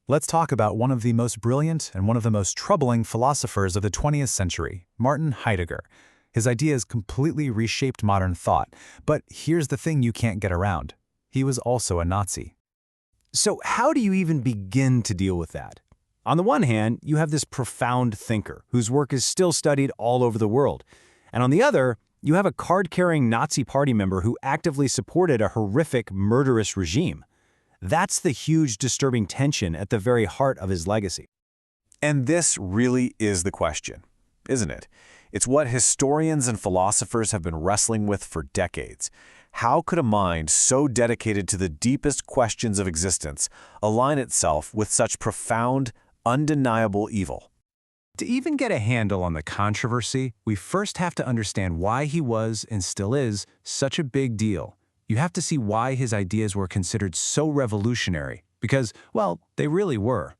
Let's talk about one of the most brilliant and one of the most troubling philosophers of the 20th century, Martin Heidegger. His ideas completely reshaped modern thought, but here's the thing you can't get around. He was also a Nazi. So how do you even begin to deal with that? On the one hand, you have this profound thinker whose work is still studied all over the world. And on the other, you have a card-carrying Nazi party member who actively supported a horrific, murderous regime. That's the huge, disturbing tension at the very heart of his legacy. And this really is the question, isn't it? It's what historians and philosophers have been wrestling with for decades. How could a mind so dedicated to the deepest questions of existence align itself with such profound, undeniable evil? To even get a handle on the controversy, we first have to understand why he was, and still is, such a big deal. You have to see why his ideas were considered so revolutionary, because, well, they really were.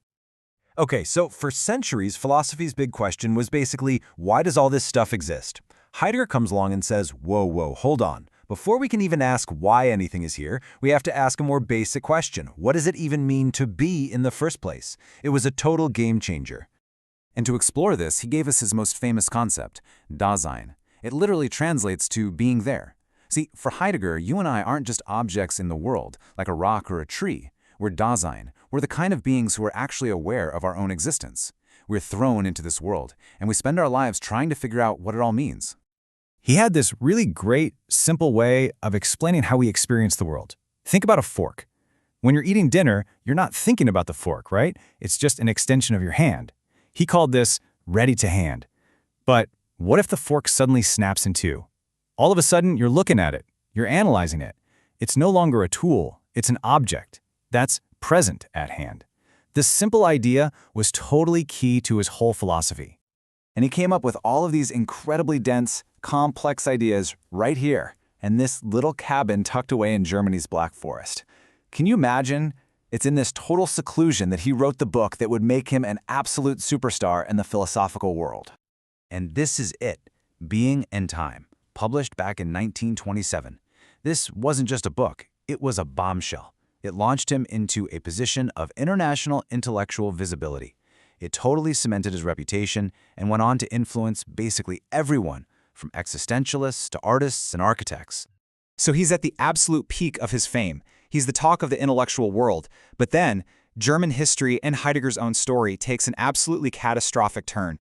Okay, so for centuries, philosophy's big question was basically, why does all this stuff exist? Heidegger comes along and says, whoa, hold on. Before we can even ask why anything is here, we have to ask a more basic question. What does it even mean to be in the first place? It was a total game changer. And to explore this, he gave us his most famous concept, Dasein. It literally translates to being there. See, for Heidegger, you and I aren't just objects in the world, like a rock or a tree. We're Dasein. We're the kind of beings who are actually aware of our own existence. We're thrown into this world, and we spend our lives trying to figure out what it all means. He had this really great, simple way of explaining how we experience the world. Think about a fork. When you're eating dinner, you're not thinking about the fork, right? It's just an extension of your hand. He called this ready to hand. But what if the fork suddenly snaps in two? All of a sudden, you're looking at it. You're analyzing it. It's no longer a tool. It's an object. That's present at hand. This simple idea was totally key to his whole philosophy. And he came up with all of these incredibly dense, complex ideas right here, in this little cabin tucked away in Germany's Black Forest. Can you imagine? It's in this total seclusion that he wrote the book that would make him an absolute superstar in the philosophical world. And this is it, Being and Time, published back in 1927. This wasn't just a book, it was a bombshell. It launched him into a position of international intellectual visibility. It totally cemented his reputation and went on to influence basically everyone, from existentialists to artists and architects. So he's at the absolute peak of his fame. He's the talk of the intellectual world. But then, German history and Heidegger's own story takes an absolutely catastrophic turn.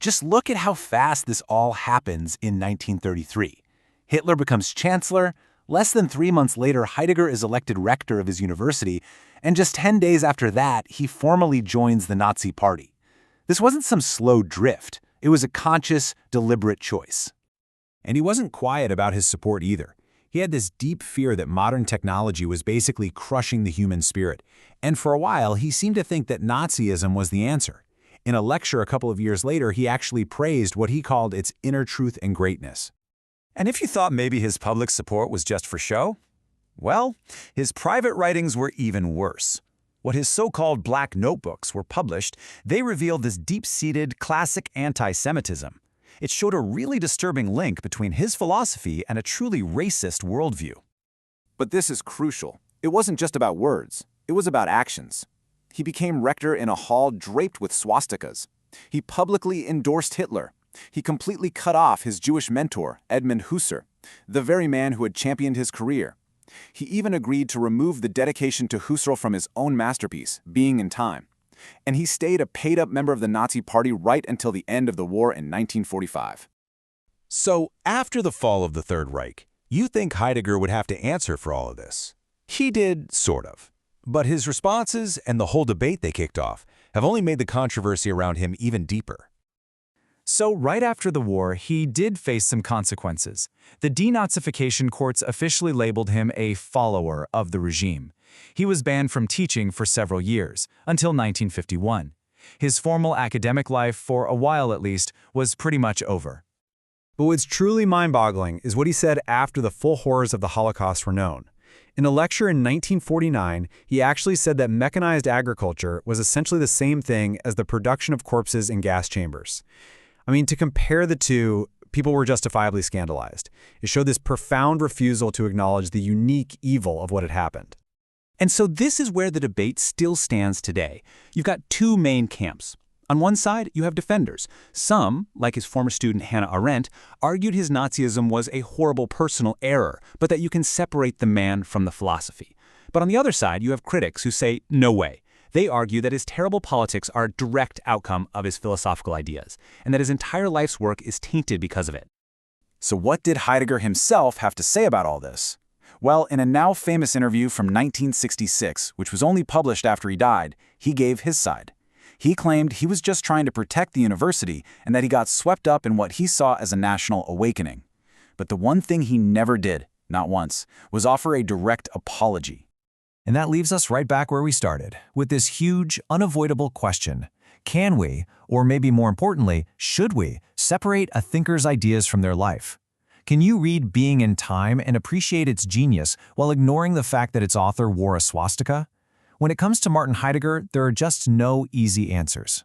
Just look at how fast this all happens in 1933. Hitler becomes chancellor. Less than 3 months later, Heidegger is elected rector of his university, and just 10 days after that, he formally joins the Nazi Party. This wasn't some slow drift. It was a conscious, deliberate choice. And he wasn't quiet about his support either. He had this deep fear that modern technology was basically crushing the human spirit. And for a while, he seemed to think that Nazism was the answer. In a lecture a couple of years later, he actually praised what he called its inner truth and greatness. And if you thought maybe his public support was just for show, well, his private writings were even worse. When his so-called black notebooks were published, they revealed this deep-seated, classic anti-Semitism. It showed a really disturbing link between his philosophy and a truly racist worldview. But this is crucial. It wasn't just about words. It was about actions. He became rector in a hall draped with swastikas. He publicly endorsed Hitler. He completely cut off his Jewish mentor, Edmund Husserl, the very man who had championed his career. He even agreed to remove the dedication to Husserl from his own masterpiece, Being and Time. And he stayed a paid-up member of the Nazi Party right until the end of the war in 1945. So, after the fall of the Third Reich, you think Heidegger would have to answer for all of this? He did, sort of. But his responses and the whole debate they kicked off have only made the controversy around him even deeper. So right after the war, he did face some consequences. The denazification courts officially labeled him a follower of the regime. He was banned from teaching for several years, until 1951. His formal academic life, for a while at least, was pretty much over. But what's truly mind-boggling is what he said after the full horrors of the Holocaust were known. In a lecture in 1949, he actually said that mechanized agriculture was essentially the same thing as the production of corpses in gas chambers. I mean, to compare the two, people were justifiably scandalized. It showed this profound refusal to acknowledge the unique evil of what had happened. And so this is where the debate still stands today. You've got two main camps. On one side, you have defenders. Some, like his former student Hannah Arendt, argued his Nazism was a horrible personal error, but that you can separate the man from the philosophy. But on the other side, you have critics who say, no way. They argue that his terrible politics are a direct outcome of his philosophical ideas, and that his entire life's work is tainted because of it. So what did Heidegger himself have to say about all this? Well, in a now famous interview from 1966, which was only published after he died, he gave his side. He claimed he was just trying to protect the university and that he got swept up in what he saw as a national awakening. But the one thing he never did, not once, was offer a direct apology. And that leaves us right back where we started, with this huge, unavoidable question. Can we, or maybe more importantly, should we, separate a thinker's ideas from their life? Can you read Being in Time and appreciate its genius while ignoring the fact that its author wore a swastika? When it comes to Martin Heidegger, there are just no easy answers.